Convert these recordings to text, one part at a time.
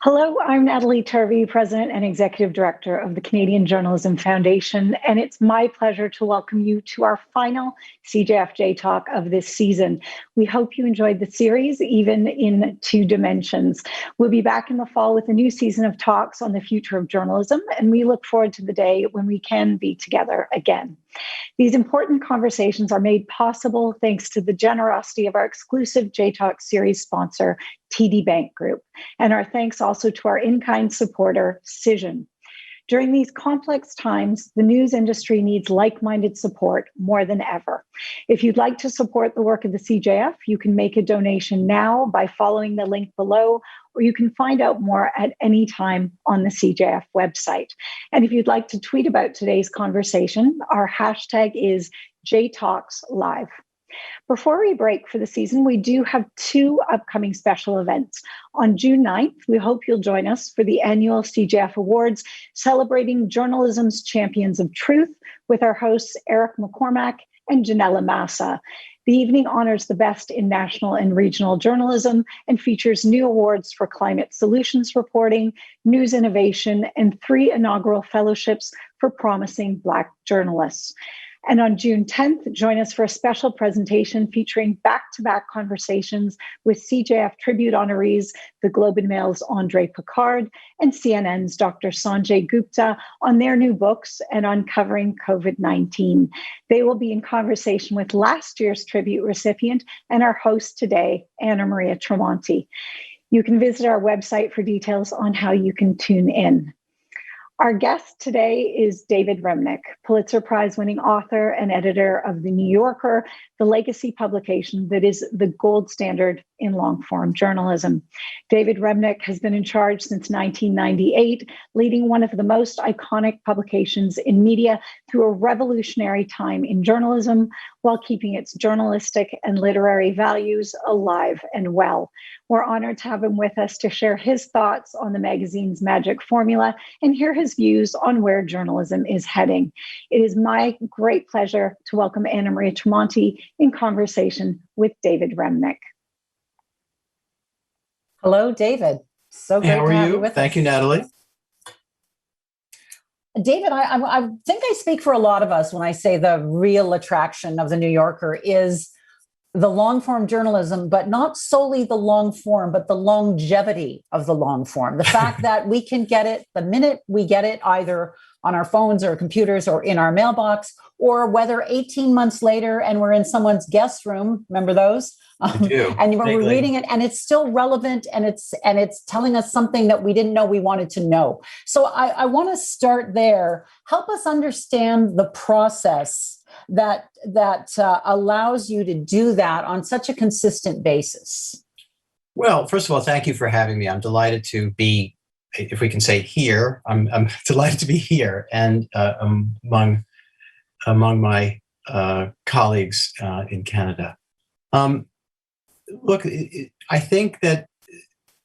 Hello, I'm Natalie Turvey, President and Executive Director of the Canadian Journalism Foundation, and it's my pleasure to welcome you to our final CJFJ Talk of this season. We hope you enjoyed the series, even in two dimensions. We'll be back in the fall with a new season of talks on the future of journalism, and we look forward to the day when we can be together again. These important conversations are made possible thanks to the generosity of our exclusive J-Talk series sponsor, TD Bank Group, and our thanks also to our in-kind supporter, Cision. During these complex times, the news industry needs like-minded support more than ever. If you'd like to support the work of the CJF, you can make a donation now by following the link below, or you can find out more at any time on the CJF website. And if you'd like to tweet about today's conversation, our hashtag is JTalksLive. Before we break for the season, we do have two upcoming special events. On June 9th, we hope you'll join us for the annual CJF Awards, celebrating journalism's champions of truth with our hosts Eric McCormack and Janella Massa. The evening honors the best in national and regional journalism and features new awards for climate solutions reporting, news innovation, and 3 inaugural fellowships for promising Black journalists. And on June 10th, join us for a special presentation featuring back-to-back conversations with CJF Tribute honorees, the Globe and Mail's Andre Picard and CNN's Dr. Sanjay Gupta on their new books and uncovering COVID-19. They will be in conversation with last year's tribute recipient and our host today, Anna Maria Tremonti. You can visit our website for details on how you can tune in. Our guest today is David Remnick, Pulitzer Prize-winning author and editor of The New Yorker, the legacy publication that is the gold standard in long-form journalism. David Remnick has been in charge since 1998, leading one of the most iconic publications in media through a revolutionary time in journalism, while keeping its journalistic and literary values alive and well. We're honored to have him with us to share his thoughts on the magazine's magic formula and hear his views on where journalism is heading. It is my great pleasure to welcome Anna Maria Tremonti in conversation with David Remnick. Hello, David. So great to have you with us. Thank you, Natalie. David, I think I speak for a lot of us when I say the real attraction of the New Yorker is the long form journalism, but not solely the long form, but the longevity of the long form. The fact that we can get it the minute we get it, either on our phones or computers or in our mailbox, or whether 18 months later and we're in someone's guest room, remember those? And we're reading it and it's still relevant and it's telling us something that we didn't know we wanted to know. So I want to start there. Help us understand the process that allows you to do that on such a consistent basis. Well, first of all, thank you for having me. I'm delighted to be, if we can say here, I'm delighted to be here and among my colleagues in Canada. Look, I think that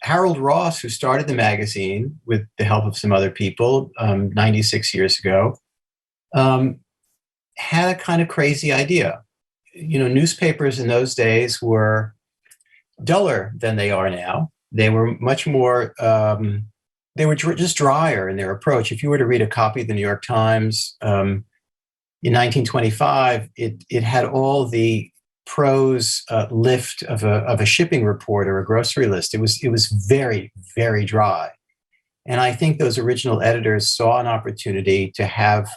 Harold Ross, who started the magazine with the help of some other people 96 years ago, had a kind of crazy idea. You know, newspapers in those days were duller than they are now. They were much more, they were just drier in their approach. If you were to read a copy of the New York Times in 1925, it had all the prose lift of a shipping report or a grocery list. It was very, very dry. And I think those original editors saw an opportunity to have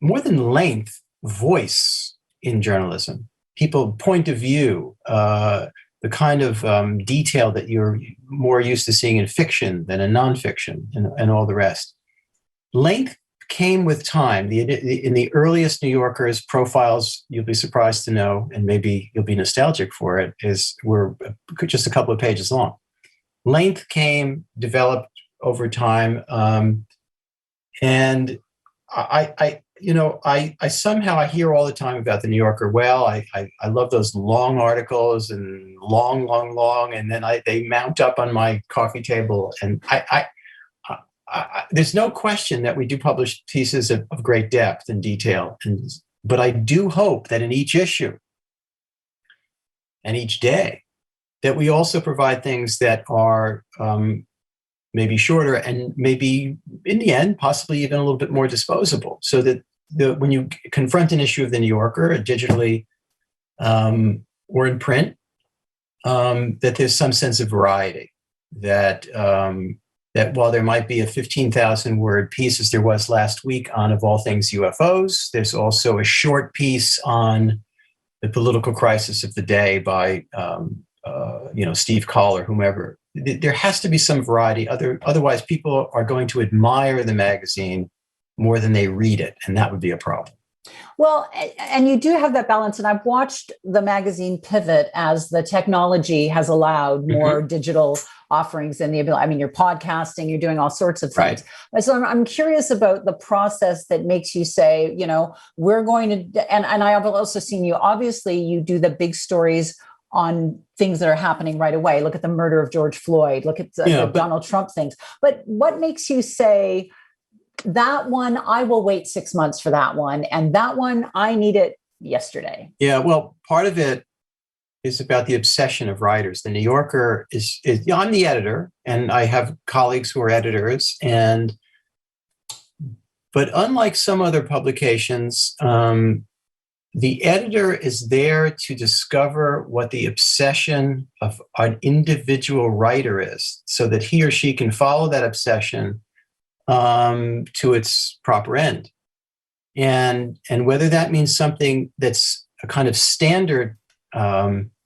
more than length, voice in journalism. People, point of view, the kind of detail that you're more used to seeing in fiction than in nonfiction and all the rest. Length came with time. In the earliest New Yorkers profiles, you'll be surprised to know, and maybe you'll be nostalgic for it, were just a couple of pages long. Length developed over time, and I somehow hear all the time about the New Yorker. Well, I love those long articles and long, and then they mount up on my coffee table, and there's no question that we do publish pieces of great depth and detail, but I do hope that in each issue and each day that we also provide things that are maybe shorter, and maybe in the end, possibly even a little bit more disposable. So that when you confront an issue of the New Yorker, digitally or in print, that there's some sense of variety. That while there might be a 15,000 word piece, as there was last week on, of all things, UFOs, there's also a short piece on the political crisis of the day by Steve Coll or whomever. There has to be some variety. Otherwise, people are going to admire the magazine more than they read it, and that would be a problem. Well, and you do have that balance. And I've watched the magazine pivot as the technology has allowed more digital offerings and the ability. I mean, you're podcasting, you're doing all sorts of things. Right. So I'm curious about the process that makes you say, we're going to, and I have also seen you, obviously, you do the big stories on things that are happening right away. Look at the murder of George Floyd, look at the Donald Trump things. But what makes you say, that one, I will wait 6 months for that one, and that one, I need it yesterday? Yeah, well, part of it is about the obsession of writers. The New Yorker is I'm the editor, and I have colleagues who are editors, but unlike some other publications, the editor is there to discover what the obsession of an individual writer is, so that he or she can follow that obsession to its proper end. And whether that means something that's a kind of standard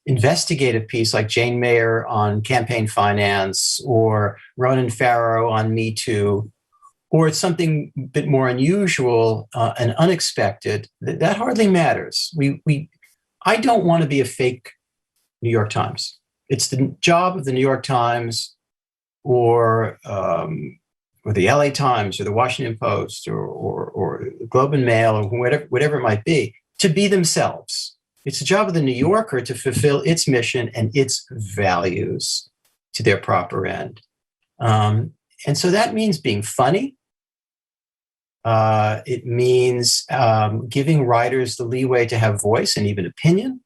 investigative piece like Jane Mayer on campaign finance or Ronan Farrow on Me Too, or it's something a bit more unusual and unexpected, that hardly matters. I don't want to be a fake New York Times. It's the job of the New York Times or the LA Times or the Washington Post or Globe and Mail or whatever it might be, to be themselves. It's the job of the New Yorker to fulfill its mission and its values to their proper end. And so that means being funny. It means giving writers the leeway to have voice and even opinion.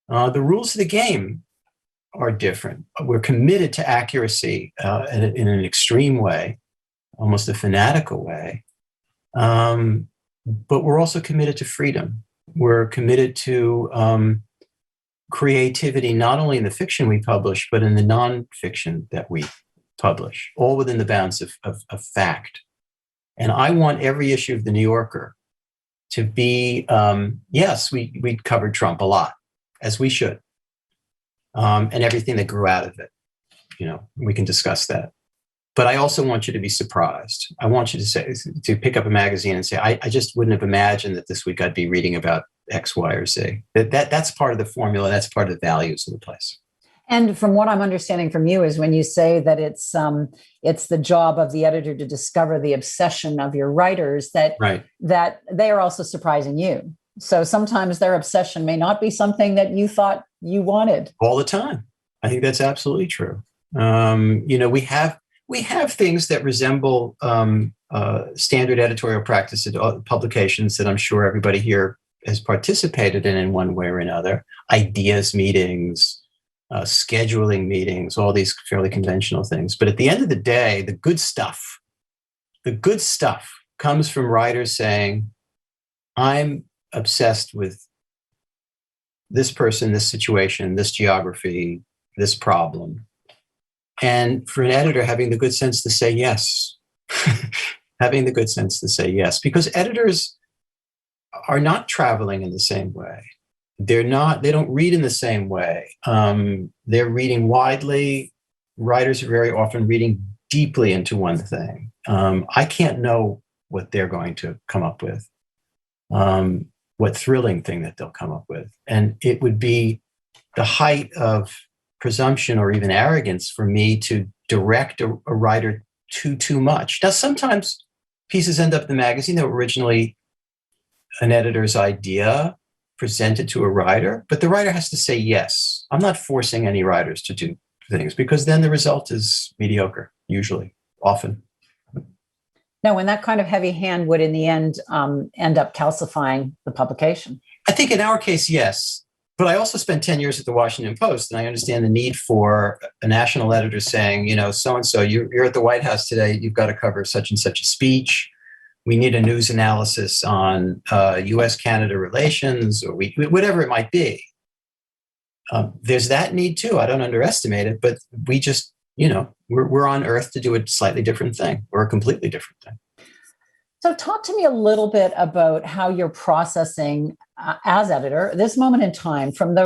The rules of the game are different. We're committed to accuracy in an extreme way, almost a fanatical way. But we're also committed to freedom. We're committed to creativity, not only in the fiction we publish, but in the nonfiction that we publish, all within the bounds of fact. And I want every issue of the New Yorker to be, yes, we covered Trump a lot, as we should, and everything that grew out of it. We can discuss that. But I also want you to be surprised. I want you to pick up a magazine and say, I just wouldn't have imagined that this week I'd be reading about X, Y, or Z. That's part of the formula. That's part of the values of the place. And from what I'm understanding from you is when you say that it's the job of the editor to discover the obsession of your writers, that they are also surprising you. So sometimes their obsession may not be something that you thought you wanted. All the time. I think that's absolutely true. We have things that resemble standard editorial practice at publications that I'm sure everybody here has participated in one way or another. Ideas meetings, scheduling meetings, all these fairly conventional things. But at the end of the day, the good stuff comes from writers saying, I'm obsessed with this person, this situation, this geography, this problem. And for an editor, having the good sense to say yes, because editors are not traveling in the same way. They don't read in the same way. They're reading widely. Writers are very often reading deeply into one thing. I can't know what they're going to come up with, what thrilling thing that they'll come up with. And it would be the height of presumption or even arrogance for me to direct a writer too much. Now, sometimes pieces end up in the magazine that were originally an editor's idea presented to a writer, but the writer has to say yes. I'm not forcing any writers to do things because then the result is mediocre, usually, often. Now, when that kind of heavy hand would in the end up calcifying the publication? I think in our case, yes. but I also spent 10 years at the Washington Post, and I understand the need for a national editor saying, so-and-so, you're at the White House today, you've got to cover such and such a speech. We need a news analysis on U.S.-Canada relations, or whatever it might be. There's that need too. I don't underestimate it, but we just, we're on Earth to do a slightly different thing, or a completely different thing. So talk to me a little bit about how you're processing as editor this moment in time, from the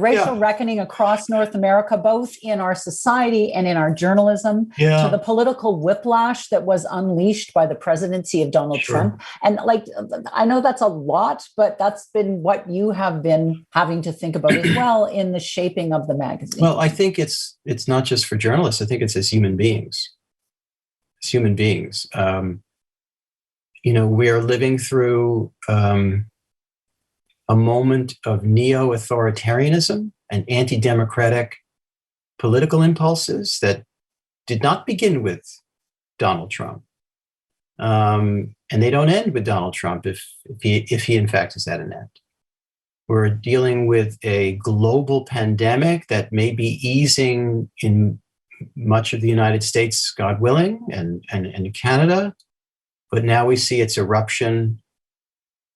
racial reckoning across North America, both in our society and in our journalism, to the political whiplash that was unleashed by the presidency of Donald Trump. And I know that's a lot, but that's been what you have been having to think about as well in the shaping of the magazine. Well, I think it's not just for journalists. I think it's as human beings. We are living through a moment of neo-authoritarianism and anti-democratic political impulses that did not begin with Donald Trump. And they don't end with Donald Trump if he in fact is at an end. We're dealing with a global pandemic that may be easing in much of the United States, God willing, and Canada. But now we see its eruption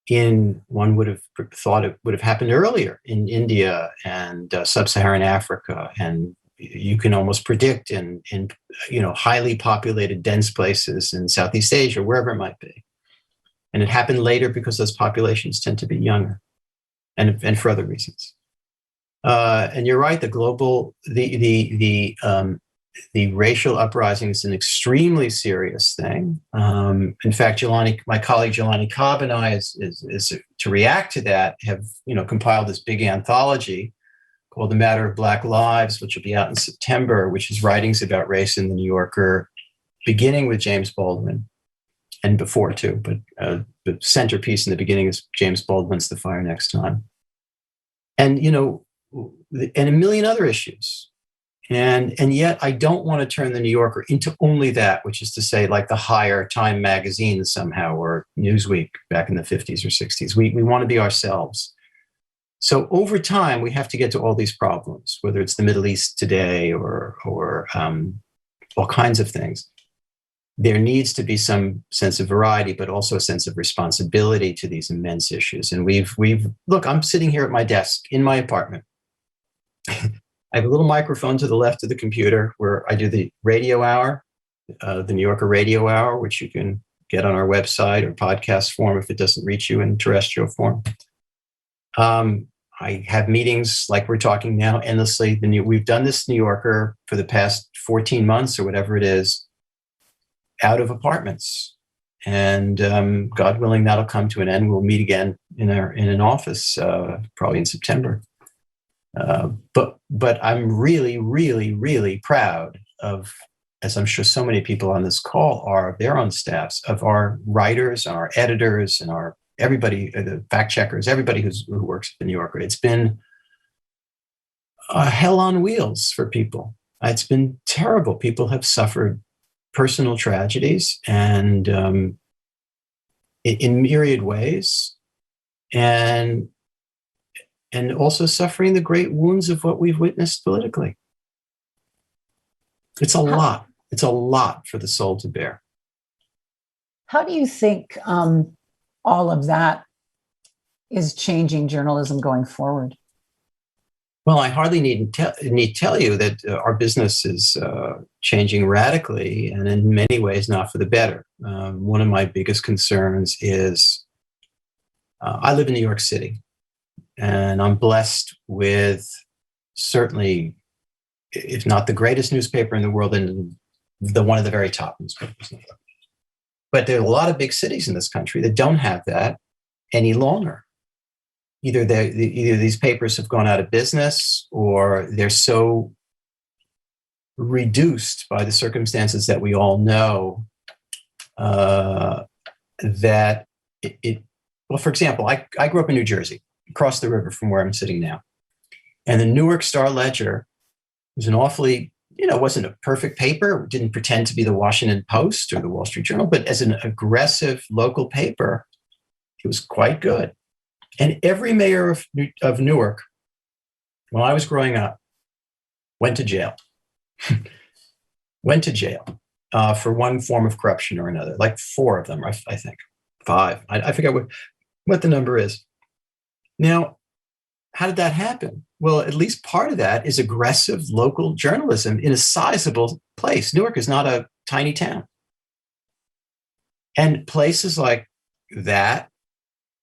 in, one would have thought it would have happened earlier, in India and sub-Saharan Africa. And you can almost predict in highly populated, dense places in Southeast Asia, wherever it might be. And it happened later because those populations tend to be younger, and for other reasons. And you're right, the racial uprising is an extremely serious thing. In fact, my colleague Jelani Cobb and I, is to react to that, have compiled this big anthology called The Matter of Black Lives, which will be out in September, which is writings about race in the New Yorker, beginning with James Baldwin, and before too. But the centerpiece in the beginning is James Baldwin's The Fire Next Time, and a million other issues. And yet I don't want to turn the New Yorker into only that, which is to say, like the higher Time magazine somehow, or Newsweek back in the 50s or 60s. We want to be ourselves. So over time, we have to get to all these problems, whether it's the Middle East today or all kinds of things. There needs to be some sense of variety, but also a sense of responsibility to these immense issues. And look, I'm sitting here at my desk in my apartment. I have a little microphone to the left of the computer where I do the radio hour, the New Yorker radio hour, which you can get on our website or podcast form if it doesn't reach you in terrestrial form. I have meetings like we're talking now endlessly. We've done this New Yorker for the past 14 months or whatever it is, out of apartments. And God willing, that'll come to an end. We'll meet again in an office probably in September. But I'm really, really, really proud of, as I'm sure so many people on this call are, of their own staffs, of our writers, our editors, and everybody, the fact checkers, everybody who works at the New Yorker. It's been a hell on wheels for people. It's been terrible. People have suffered personal tragedies and in myriad ways, and also suffering the great wounds of what we've witnessed politically. It's a lot. It's a lot for the soul to bear. How do you think all of that is changing journalism going forward? Well, I hardly need to tell you that our business is changing radically, and in many ways not for the better. One of my biggest concerns is I live in New York City. And I'm blessed with certainly, if not the greatest newspaper in the world, and one of the very top newspapers in the world. But there are a lot of big cities in this country that don't have that any longer. Either these papers have gone out of business, or they're so reduced by the circumstances that we all know that well, for example, I grew up in New Jersey, across the river from where I'm sitting now. And the Newark Star-Ledger was an awfully, wasn't a perfect paper. It didn't pretend to be the Washington Post or the Wall Street Journal, but as an aggressive local paper, it was quite good. And every mayor of Newark, when I was growing up, went to jail. Went to jail for one form of corruption or another, like 4 of them, I think. 5. I forget what the number is. Now, how did that happen? Well, at least part of that is aggressive local journalism in a sizable place. Newark is not a tiny town. And places like that.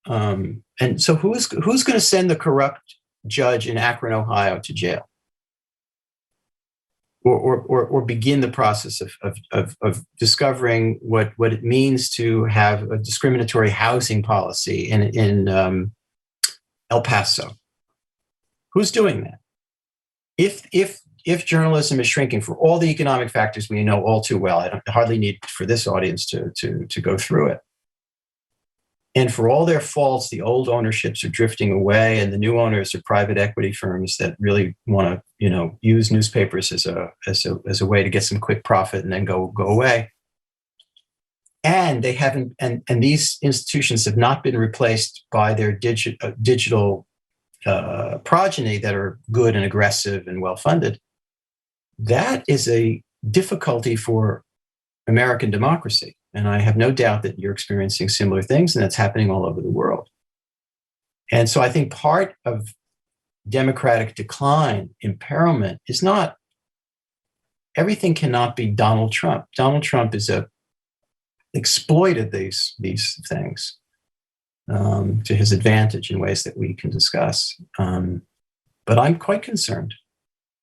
And so who's going to send the corrupt judge in Akron, Ohio to jail? Or begin the process of discovering what it means to have a discriminatory housing policy in El Paso. Who's doing that? If journalism is shrinking for all the economic factors we know all too well, I hardly need for this audience to go through it. And for all their faults, the old ownerships are drifting away, and the new owners are private equity firms that really want to, use newspapers as a way to get some quick profit and then go away. And they haven't, and these institutions have not been replaced by their digital progeny that are good and aggressive and well funded. That is a difficulty for American democracy. And I have no doubt that you're experiencing similar things, and that's happening all over the world. And so I think part of democratic decline, imperilment, is not, everything cannot be Donald Trump. Donald Trump exploited these things to his advantage in ways that we can discuss. But I'm quite concerned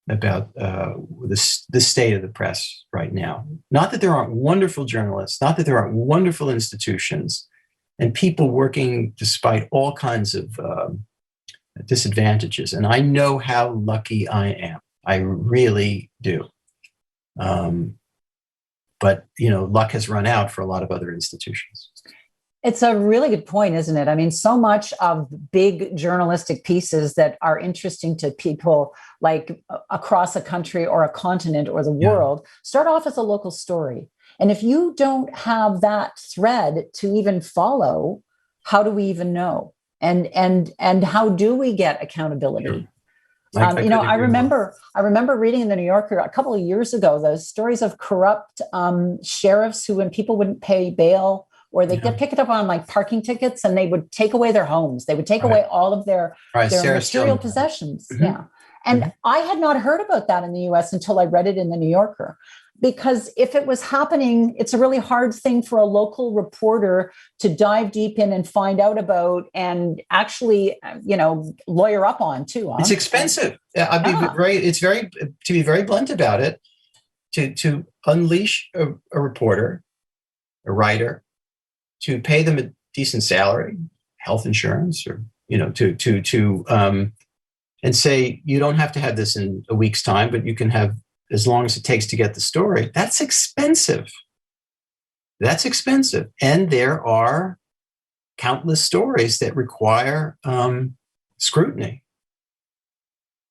about the state of the press right now. Not that there aren't wonderful journalists, not that there aren't wonderful institutions, and people working despite all kinds of disadvantages. And I know how lucky I am. I really do. But, luck has run out for a lot of other institutions. It's a really good point, isn't it? I mean, so much of big journalistic pieces that are interesting to people like across a country or a continent or the world start off as a local story. And if you don't have that thread to even follow, how do we even know? And how do we get accountability? I remember reading in the New Yorker a couple of years ago, those stories of corrupt sheriffs who, when people wouldn't pay bail, or they'd get picked up on like parking tickets, and they would take away their homes. They would take away all of their material possessions. Mm-hmm. Yeah. And I had not heard about that in the US until I read it in the New Yorker. Because if it was happening, it's a really hard thing for a local reporter to dive deep in and find out about and actually, lawyer up on too. Huh? It's expensive. To be very blunt about it, to unleash a reporter, a writer, to pay them a decent salary, health insurance, or, and say, you don't have to have this in a week's time, but you can have as long as it takes to get the story. That's expensive. That's expensive. And there are countless stories that require scrutiny.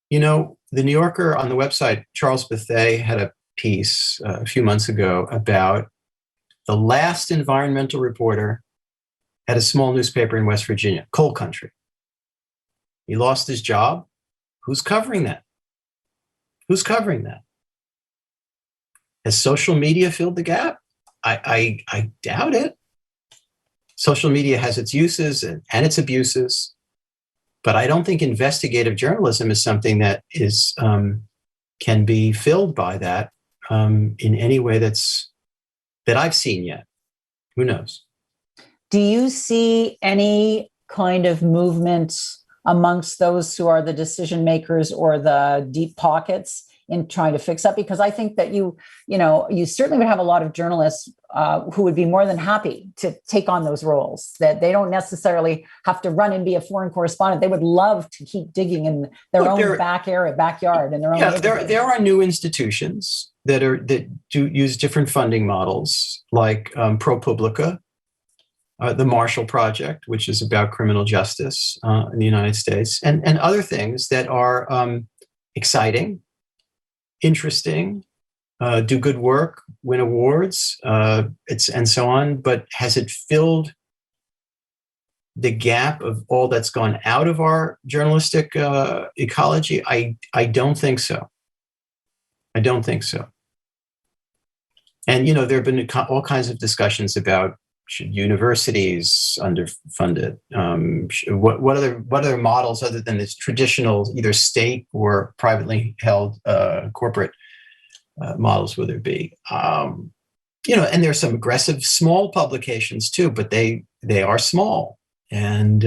The New Yorker on the website, Charles Bethea, had a piece a few months ago about the last environmental reporter at a small newspaper in West Virginia, coal country. He lost his job. Who's covering that? Who's covering that? Has social media filled the gap? I doubt it. Social media has its uses and its abuses, but I don't think investigative journalism is something that is can be filled by that in any way that I've seen yet. Who knows? Do you see any kind of movement amongst those who are the decision makers or the deep pockets in trying to fix that? Because I think that you certainly would have a lot of journalists who would be more than happy to take on those roles, that they don't necessarily have to run and be a foreign correspondent. They would love to keep digging in their own backyard in their own. Yeah, there are new institutions that do use different funding models, like ProPublica, the Marshall Project, which is about criminal justice in the United States, and other things that are exciting, interesting, do good work, win awards, and so on. But has it filled the gap of all that's gone out of our journalistic ecology? I don't think so. I don't think so. And, there have been all kinds of discussions about, should universities underfund it? What other models other than this traditional either state or privately held corporate models would there be? And there's some aggressive small publications too, but they are small, and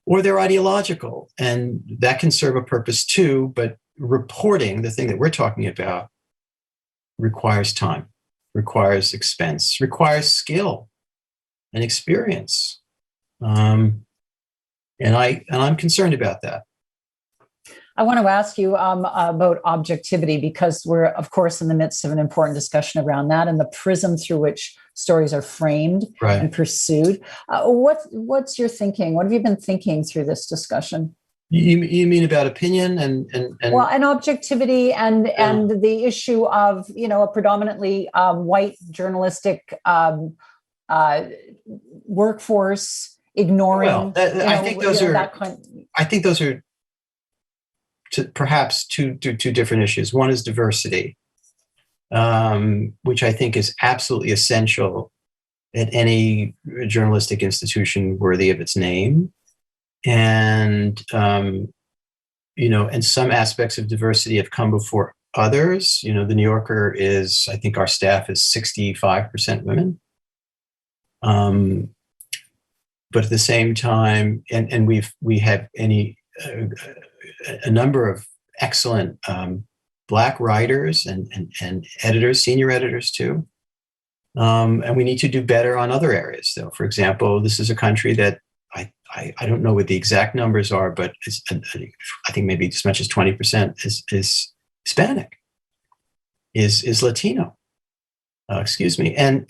or they're ideological, and that can serve a purpose too. But reporting, the thing that we're talking about, requires time, requires expense, requires skill and experience, and I'm concerned about that. I want to ask you about objectivity, because we're, of course, in the midst of an important discussion around that and the prism through which stories are framed and pursued. What's your thinking? What have you been thinking through this discussion? You mean about opinion and well, and objectivity and the issue of a predominantly white journalistic workforce ignoring. Well, I think those are. I think those are perhaps two different issues. One is diversity, which I think is absolutely essential at any journalistic institution worthy of its name. And, and some aspects of diversity have come before others. The New Yorker is, I think our staff is 65% women. But at the same time, and we have a number of excellent Black writers and editors, senior editors too. And we need to do better on other areas, though. For example, this is a country that I don't know what the exact numbers are, but I think maybe as much as 20% is Hispanic, is Latino. Excuse me, and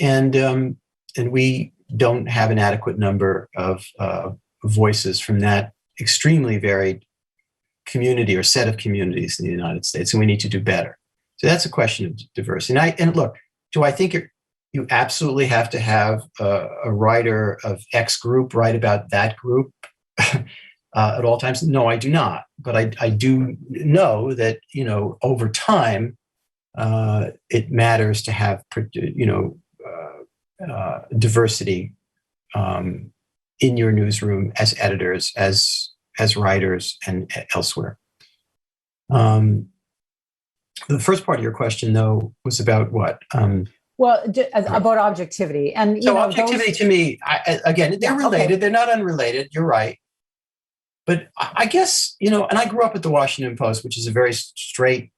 we don't have an adequate number of voices from that extremely varied community or set of communities in the United States, and we need to do better. So that's a question of diversity. And look, do I think you absolutely have to have a writer of X group write about that group at all times? No, I do not. But I do know that, over time, it matters to have, diversity in your newsroom as editors, as writers, and elsewhere. The first part of your question, though, was about what? About objectivity. And so objectivity to me, again, they're related. Okay. They're not unrelated. You're right. But I guess, and I grew up at the Washington Post, which is a very straight,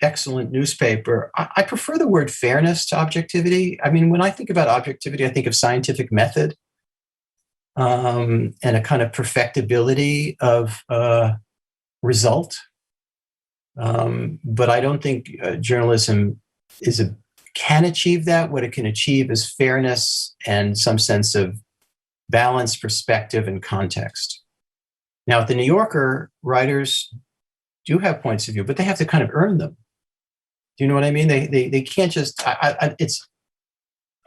excellent newspaper. I prefer the word fairness to objectivity. I mean, when I think about objectivity, I think of scientific method and a kind of perfectibility of result. But I don't think journalism can achieve that. What it can achieve is fairness and some sense of balance, perspective, and context. Now, at the New Yorker, writers do have points of view, but they have to kind of earn them. Do you know what I mean? They can't just.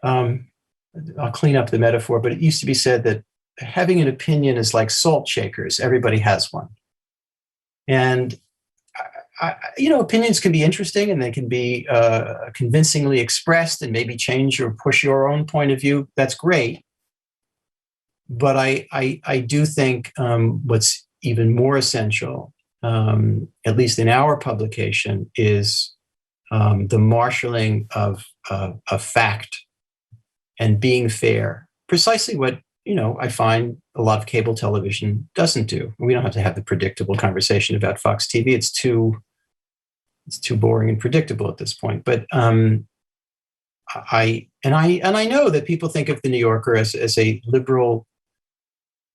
I'll clean up the metaphor, but it used to be said that having an opinion is like salt shakers. Everybody has one, and opinions can be interesting and they can be convincingly expressed and maybe change or push your own point of view. That's great. But I do think what's even more essential, at least in our publication, is the marshaling of fact and being fair. Precisely what I find a lot of cable television doesn't do. We don't have to have the predictable conversation about Fox TV. It's too boring and predictable at this point. But I know that people think of the New Yorker as a liberal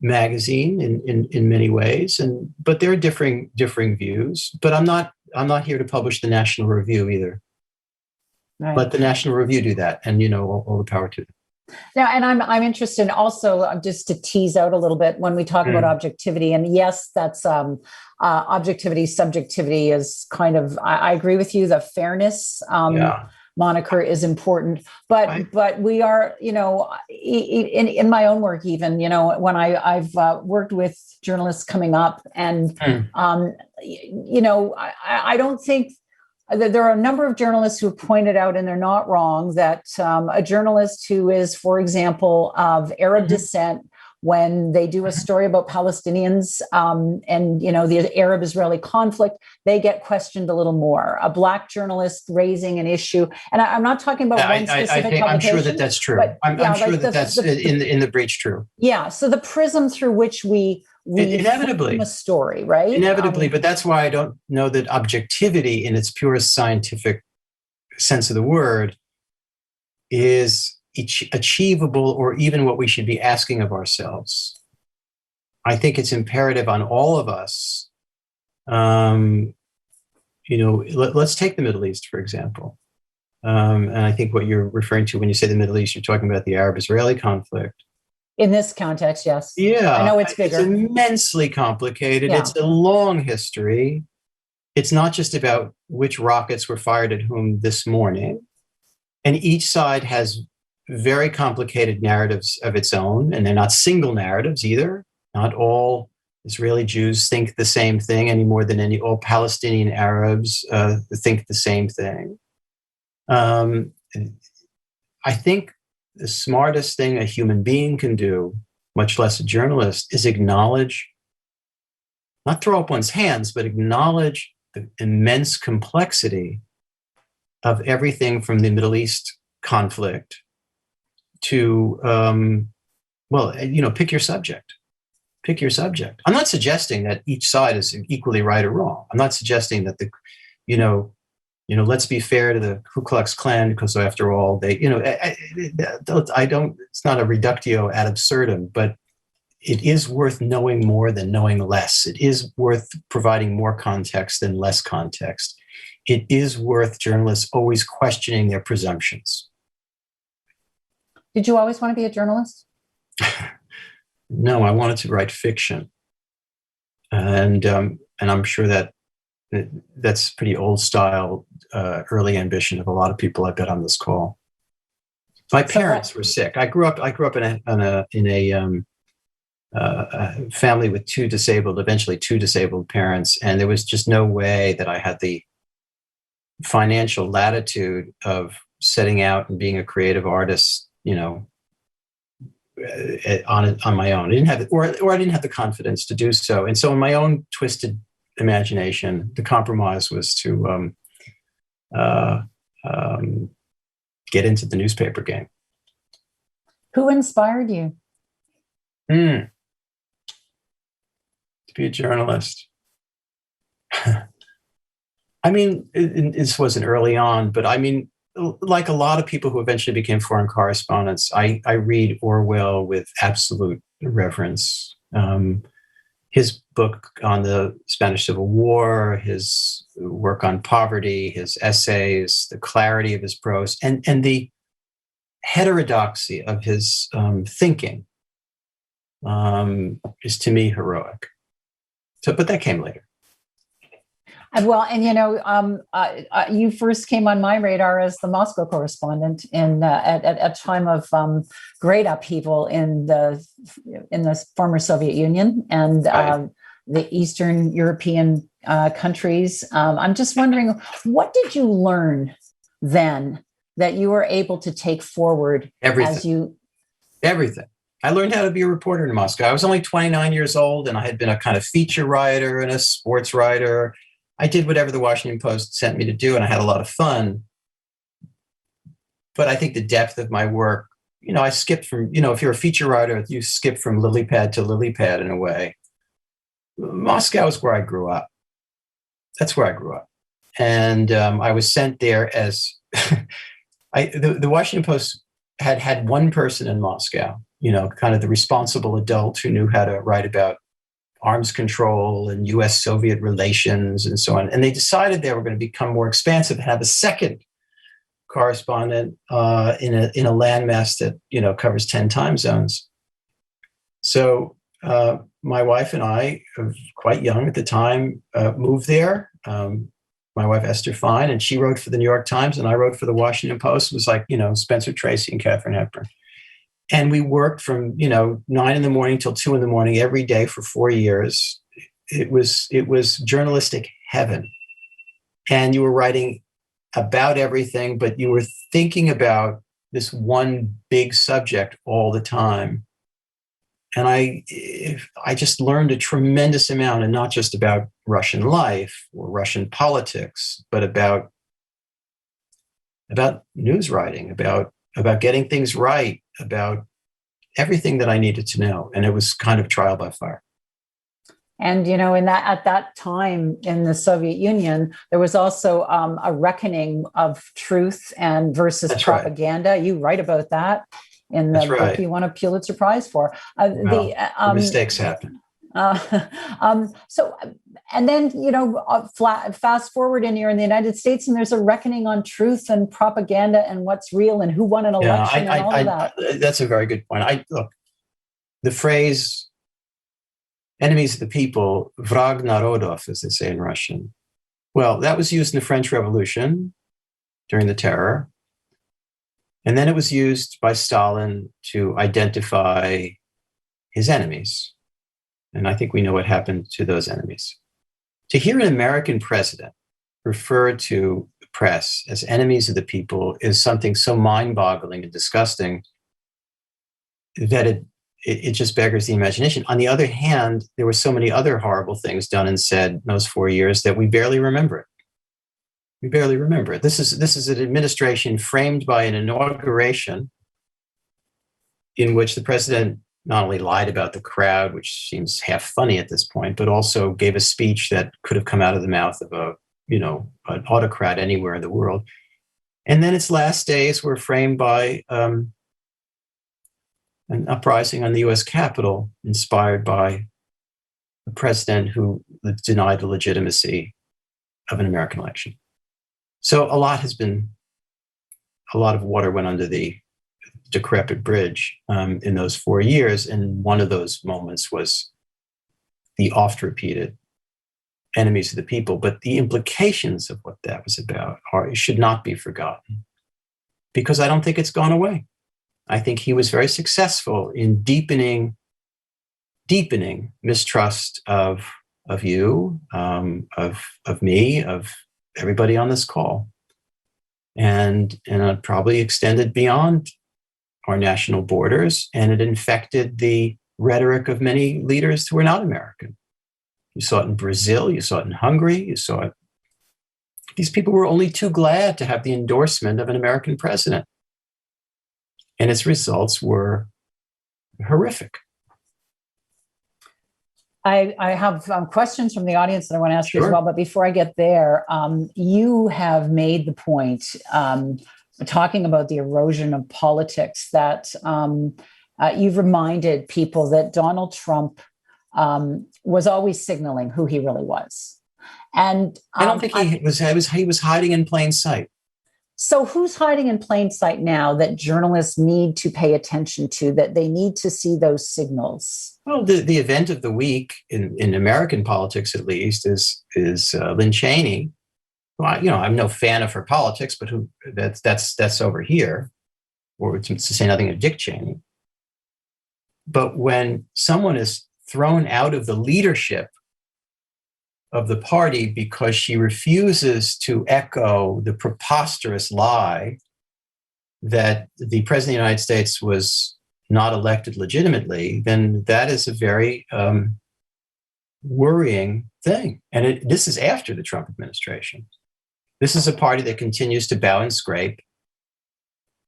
magazine in many ways, but there are differing views. But I'm not here to publish the National Review either. Right. Let the National Review do that, and all the power to them. Now, and I'm interested also just to tease out a little bit when we talk about objectivity. And yes, that's objectivity, subjectivity is kind of, I agree with you, the fairness moniker is important. But we are, in my own work, even, when I've worked with journalists coming up, and I don't think there are a number of journalists who have pointed out, and they're not wrong, that a journalist who is, for example, of Arab descent, when they do a story about Palestinians and the Arab-Israeli conflict, they get questioned a little more. A Black journalist raising an issue, and I'm not talking about one specific publication. I'm sure that's true. I'm sure that's in the breach true. Yeah. So the prism through which we inevitably a story, right? Inevitably, but that's why I don't know that objectivity, in its purest scientific sense of the word, is achievable, or even what we should be asking of ourselves. I think it's imperative on all of us. Let's take the Middle East, for example. And I think what you're referring to when you say the Middle East, you're talking about the Arab-Israeli conflict. In this context, yes. Yeah. I know it's bigger. It's immensely complicated. Yeah. It's a long history. It's not just about which rockets were fired at whom this morning. And each side has very complicated narratives of its own, and they're not single narratives either. Not all Israeli Jews think the same thing any more than all Palestinian Arabs think the same thing. I think the smartest thing a human being can do, much less a journalist, is acknowledge, not throw up one's hands, but acknowledge the immense complexity of everything from the Middle East conflict to, pick your subject. Pick your subject. I'm not suggesting that each side is equally right or wrong. I'm not suggesting that let's be fair to the Ku Klux Klan, because after all, they, I don't, it's not a reductio ad absurdum, but it is worth knowing more than knowing less. It is worth providing more context than less context. It is worth journalists always questioning their presumptions. Did you always want to be a journalist? No, I wanted to write fiction. And I'm sure that's pretty old style, early ambition of a lot of people I bet on this call. My parents were sick. I grew up in a family with eventually two disabled parents, and there was just no way that I had the financial latitude of setting out and being a creative artist, on my own. I didn't have, or I didn't have the confidence to do so. And so, in my own twisted imagination, the compromise was to get into the newspaper game. Who inspired you? To be a journalist. I mean, this wasn't early on, but I mean, like a lot of people who eventually became foreign correspondents, I read Orwell with absolute reverence. His book on the Spanish Civil War, his work on poverty, his essays, the clarity of his prose, and the heterodoxy of his thinking is, to me, heroic. But that came later. Well, and you first came on my radar as the Moscow correspondent at a time of great upheaval in the former Soviet Union and the Eastern European countries. I'm just wondering, what did you learn then that you were able to take forward? Everything. I learned how to be a reporter in Moscow. I was only 29 years old, and I had been a kind of feature writer and a sports writer. I did whatever the Washington Post sent me to do, and I had a lot of fun. But I think the depth of my work, I skipped from, if you're a feature writer, you skip from lily pad to lily pad in a way. Moscow is where I grew up. That's where I grew up. And I was sent there as, the Washington Post had one person in Moscow, kind of the responsible adult who knew how to write about arms control and US-Soviet relations and so on. And they decided they were going to become more expansive and have a second correspondent in a landmass that, covers 10 time zones. So my wife and I, quite young at the time, moved there. my wife Esther Fine, and she wrote for the New York Times, and I wrote for the Washington Post. It was like, Spencer Tracy and Katharine Hepburn. And we worked from, 9 in the morning till 2 in the morning every day for 4 years. It was journalistic heaven. And you were writing about everything, but you were thinking about this one big subject all the time. And I just learned a tremendous amount, and not just about Russian life or Russian politics, but about news writing, about getting things right, about everything that I needed to know. And it was kind of trial by fire. And, at that time in the Soviet Union, there was also a reckoning of truth and versus That's propaganda. Right. You write about that in the book you won a Pulitzer Prize for. Mistakes happen. So, and then, fast forward and you're in the United States, and there's a reckoning on truth and propaganda and what's real and who won an election and all of that. That's a very good point. Look, the phrase enemies of the people, vrag narodov, as they say in Russian. Well, that was used in the French Revolution during the Terror. And then it was used by Stalin to identify his enemies. And I think we know what happened to those enemies. To hear an American president refer to the press as enemies of the people is something so mind-boggling and disgusting that it just beggars the imagination. On the other hand, there were so many other horrible things done and said in those 4 years that we barely remember it. We barely remember it. This is an administration framed by an inauguration in which the president not only lied about the crowd, which seems half funny at this point, but also gave a speech that could have come out of the mouth of an autocrat anywhere in the world. And then its last days were framed by an uprising on the US Capitol, inspired by a president who denied the legitimacy of an American election. So a lot of water went under the decrepit bridge in those 4 years. And one of those moments was the oft repeated enemies of the people. But the implications of what that was about should not be forgotten, because I don't think it's gone away. I think he was very successful in deepening mistrust of you, of me, of everybody on this call, and it probably extended beyond our national borders, and it infected the rhetoric of many leaders who were not American. You saw it in Brazil, you saw it in Hungary, you saw it. These people were only too glad to have the endorsement of an American president. And its results were horrific. I have questions from the audience that I want to ask you as well. But before I get there, you have made the point, talking about the erosion of politics, that you've reminded people that Donald Trump was always signaling who he really was. And I don't think he was hiding in plain sight. So who's hiding in plain sight now that journalists need to pay attention to, that they need to see those signals? Well, the event of the week in American politics, at least, is Lynn Cheney. Well, I'm no fan of her politics, but that's over here, or to say nothing of Dick Cheney. But when someone is thrown out of the leadership of the party because she refuses to echo the preposterous lie that the president of the United States was not elected legitimately, then that is a very worrying thing. And this is after the Trump administration. This is a party that continues to bow and scrape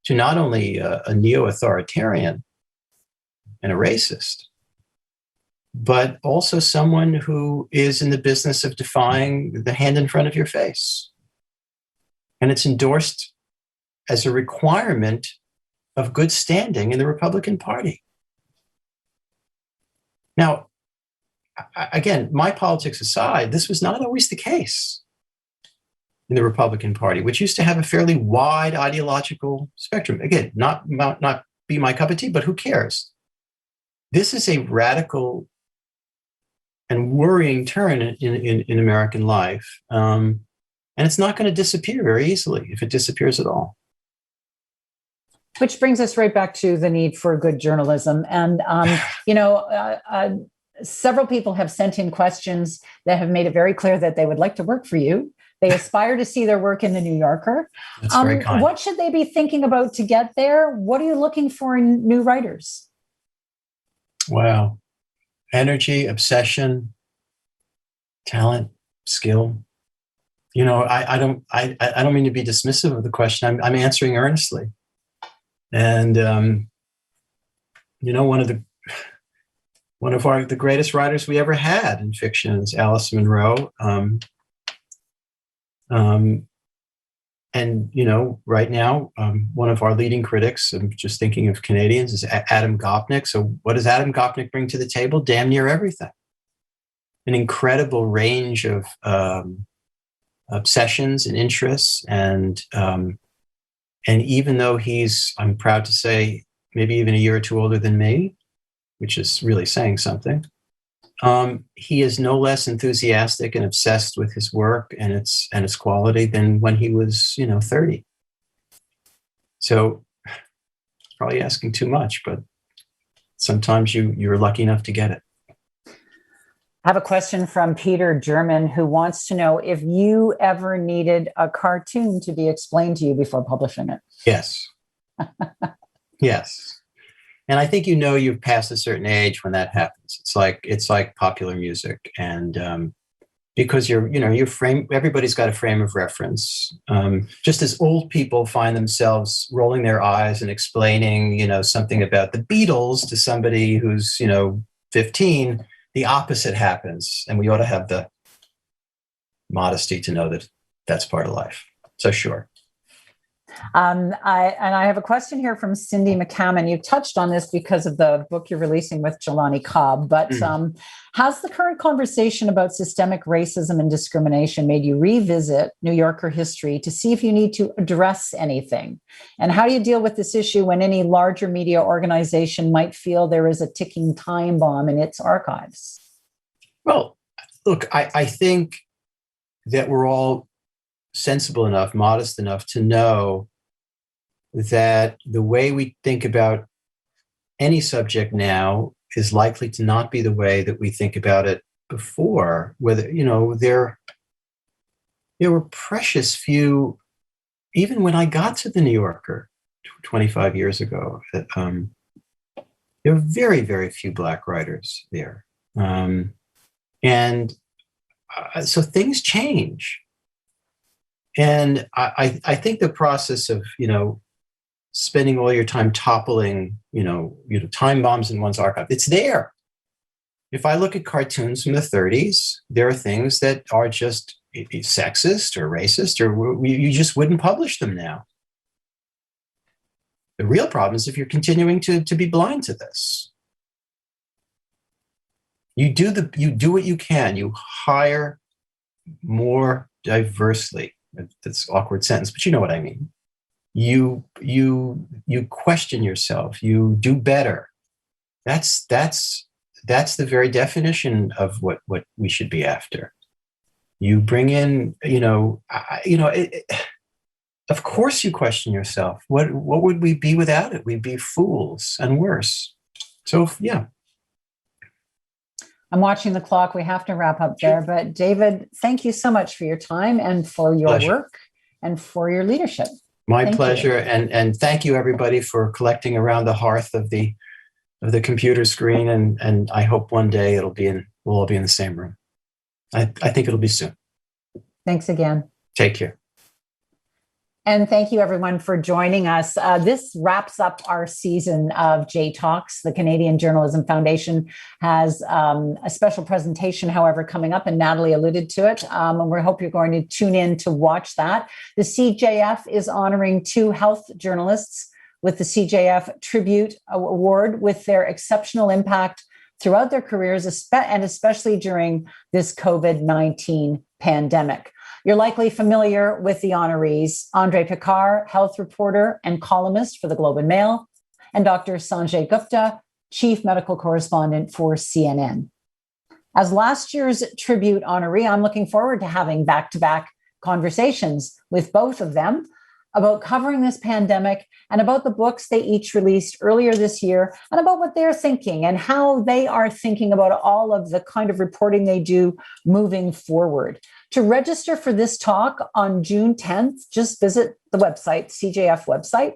to not only a neo-authoritarian and a racist, but also someone who is in the business of defying the hand in front of your face. And it's endorsed as a requirement of good standing in the Republican Party. Now, again, my politics aside, this was not always the case in the Republican Party, which used to have a fairly wide ideological spectrum. Again, not be my cup of tea, but who cares? This is a radical and worrying turn in American life. And And it's not going to disappear very easily, if it disappears at all. Which brings us right back to the need for good journalism. And, several people have sent in questions that have made it very clear that they would like to work for you. They aspire to see their work in the New Yorker. That's very kind. What should they be thinking about to get there? What are you looking for in new writers? Wow. Energy, obsession, talent, skill. I don't mean to be dismissive of the question. I'm answering earnestly. And one of the greatest writers we ever had in fiction is Alice Munro. And right now, one of our leading critics, I'm just thinking of Canadians, is Adam Gopnik. So what does Adam Gopnik bring to the table? Damn near everything. An incredible range of obsessions and interests, and even though he's, I'm proud to say, maybe even a year or two older than me, which is really saying something, he is no less enthusiastic and obsessed with his work and its quality than when he was 30. So probably asking too much, but sometimes you're lucky enough to get it. I have a question from Peter German, who wants to know if you ever needed a cartoon to be explained to you before publishing it. Yes. Yes. And I think you've passed a certain age when that happens. It's like popular music, and because everybody's got a frame of reference. Just as old people find themselves rolling their eyes and explaining something about the Beatles to somebody who's 15. The opposite happens, and we ought to have the modesty to know that that's part of life. So sure. I have a question here from Cindy McCammon. You touched on this because of the book you're releasing with Jelani Cobb, but has the current conversation about systemic racism and discrimination made you revisit New Yorker history to see if you need to address anything? And how do you deal with this issue when any larger media organization might feel there is a ticking time bomb in its archives? Well, look, I think that we're all sensible enough, modest enough to know that the way we think about any subject now is likely to not be the way that we think about it before. Whether, there were precious few, even when I got to the New Yorker 25 years ago, there were very, very few Black writers there. So things change. And I think the process of, spending all your time toppling, time bombs in one's archive, it's there. If I look at cartoons from the 30s, there are things that are just sexist or racist, or you just wouldn't publish them now. The real problem is if you're continuing to be blind to this. You do what you can. You hire more diversely. That's an awkward sentence, but you know what I mean. You question yourself. You do better. That's the very definition of what we should be after. You bring in, of course you question yourself. What would we be without it? We'd be fools and worse. So yeah. I'm watching the clock. We have to wrap up there. But David, thank you so much for your time and for your work and for your leadership. My pleasure. And thank you, everybody, for collecting around the hearth of the computer screen. And I hope one day we'll all be in the same room. I think it'll be soon. Thanks again. Take care. And thank you, everyone, for joining us. This wraps up our season of J Talks. The Canadian Journalism Foundation has a special presentation, however, coming up, and Natalie alluded to it. And we hope you're going to tune in to watch that. The CJF is honoring 2 health journalists with the CJF Tribute Award with their exceptional impact throughout their careers, and especially during this COVID-19 pandemic. You're likely familiar with the honorees: Andre Picard, health reporter and columnist for the Globe and Mail, and Dr. Sanjay Gupta, chief medical correspondent for CNN. As last year's tribute honoree, I'm looking forward to having back-to-back conversations with both of them about covering this pandemic and about the books they each released earlier this year and about what they're thinking and how they are thinking about all of the kind of reporting they do moving forward. To register for this talk on June 10th, just visit the website, CJF website.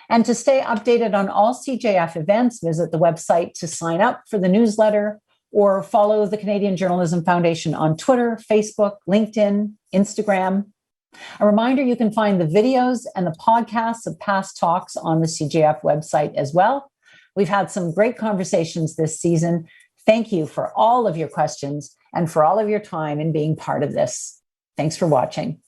And to stay updated on all CJF events, visit the website to sign up for the newsletter or follow the Canadian Journalism Foundation on Twitter, Facebook, LinkedIn, Instagram. A reminder, you can find the videos and the podcasts of past talks on the CJF website as well. We've had some great conversations this season. Thank you for all of your questions and for all of your time in being part of this. Thanks for watching.